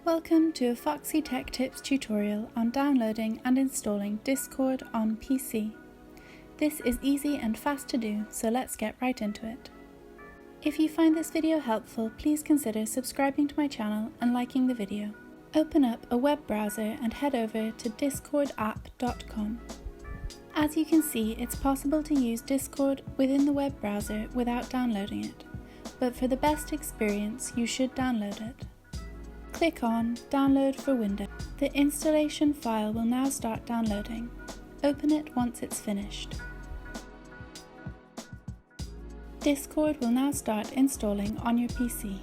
Welcome to a Foxy Tech Tips tutorial on downloading and installing Discord on PC. This is easy and fast to do, so let's get right into it. If you find this video helpful, please consider subscribing to my channel and liking the video. Open up a web browser and head over to discordapp.com. As you can see, it's possible to use Discord within the web browser without downloading it, but for the best experience, you should download it. Click on Download for Windows. The installation file will now start downloading. Open it once it's finished. Discord will now start installing on your PC.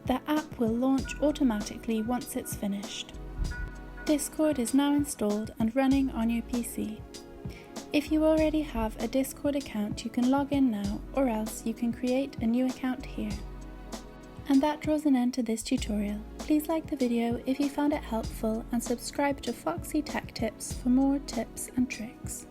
The app will launch automatically once it's finished. Discord is now installed and running on your PC. If you already have a Discord account, you can log in now, or else you can create a new account here. And that draws an end to this tutorial. Please like the video if you found it helpful and subscribe to Foxy Tech Tips for more tips and tricks.